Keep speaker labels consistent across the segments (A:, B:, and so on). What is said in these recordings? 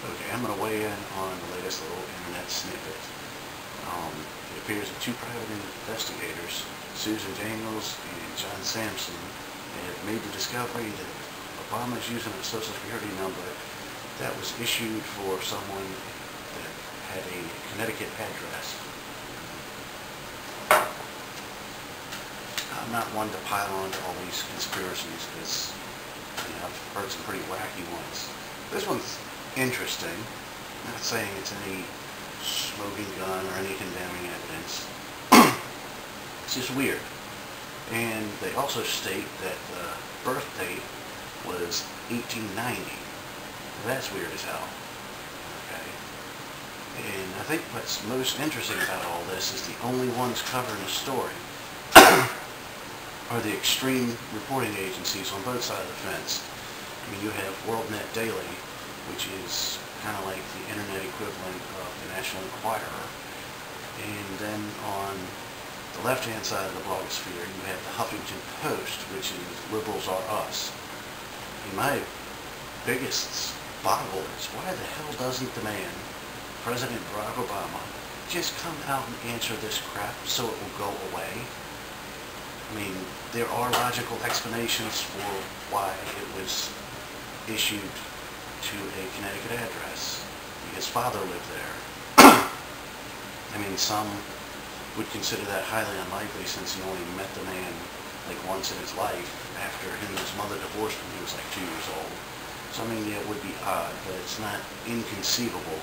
A: Okay, I'm going to weigh in on the latest little internet snippet. It appears that two private investigators, Susan Daniels and John Sampson, have made the discovery that Obama is using a Social Security number that was issued for someone that had a Connecticut address. I'm not one to pile on to all these conspiracies because I've heard some pretty wacky ones. This one's interesting. I'm not saying it's any smoking gun or any condemning evidence. It's just weird. And they also state that the birth date was 1890. That's weird as hell. Okay. And I think what's most interesting about all this is the only ones covering the story are the extreme reporting agencies on both sides of the fence. I mean, you have WorldNet Daily, which is kind of like the internet equivalent of the National Enquirer. And then on the left-hand side of the blogosphere, you have the Huffington Post, which is Liberals Are Us. And my biggest boggle is, why the hell doesn't the man, President Barack Obama, just come out and answer this crap so it will go away? I mean, there are logical explanations for why it was issued to a Connecticut address. His father lived there. I mean, some would consider that highly unlikely since he only met the man like once in his life after him and his mother divorced when he was like 2 years old. So I mean, yeah, it would be odd, but it's not inconceivable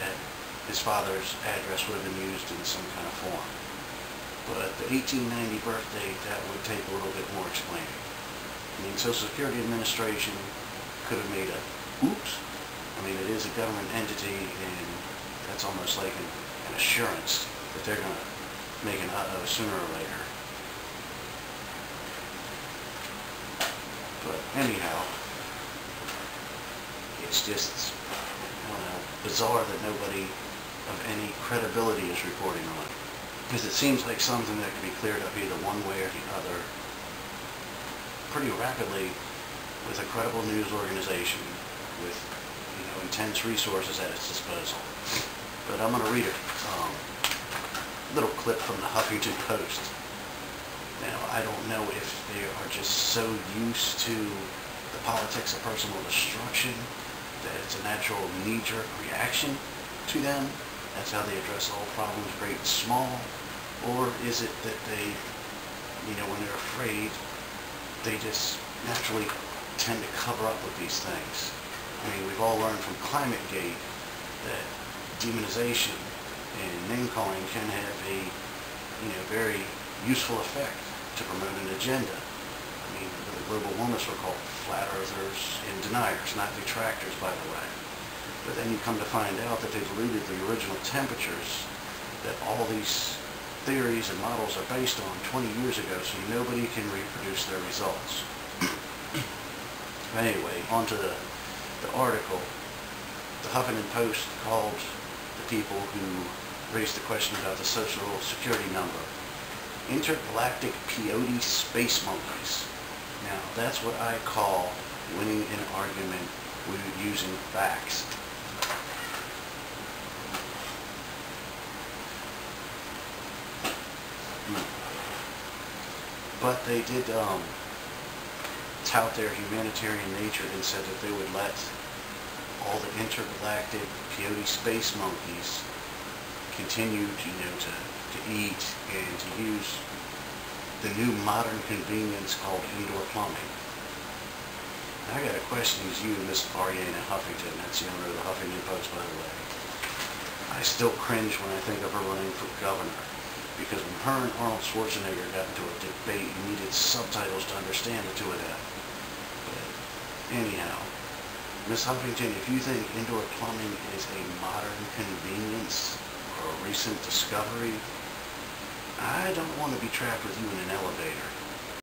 A: that his father's address would have been used in some kind of form. But the 1890 birth date, that would take a little bit more explaining. I mean, Social Security Administration could have made a oops. I mean, it is a government entity, and that's almost like an assurance that they're going to make an uh-oh sooner or later. But anyhow, it's just, I don't know, bizarre that nobody of any credibility is reporting on it. Because it seems like something that can be cleared up either one way or the other pretty rapidly with a credible news organization with, intense resources at its disposal. But I'm going to read a little clip from the Huffington Post. Now, I don't know if they are just so used to the politics of personal destruction that it's a natural knee-jerk reaction to them. That's how they address all problems, great and small. Or is it that they, when they're afraid, they just naturally tend to cover up with these things? I mean, we've all learned from ClimateGate that demonization and name-calling can have a, very useful effect to promote an agenda. I mean, the global warmers were called flat earthers and deniers, not detractors, by the way. But then you come to find out that they deleted the original temperatures that all these theories and models are based on 20 years ago, so nobody can reproduce their results. Anyway, on to the article. The Huffington Post called the people who raised the question about the Social Security number intergalactic peyote space monkeys. Now, that's what I call winning an argument with using facts. But they did tout their humanitarian nature and said that they would let all the intergalactic peyote space monkeys continue to eat and to use the new modern convenience called indoor plumbing. Now, I got a question to you, Miss Ariana Huffington. That's the owner of the Huffington Post, by the way. I still cringe when I think of her running for governor. Because when her and Arnold Schwarzenegger got into a debate, you needed subtitles to understand the two of them. But anyhow, Miss Huffington, if you think indoor plumbing is a modern convenience or a recent discovery, I don't want to be trapped with you in an elevator.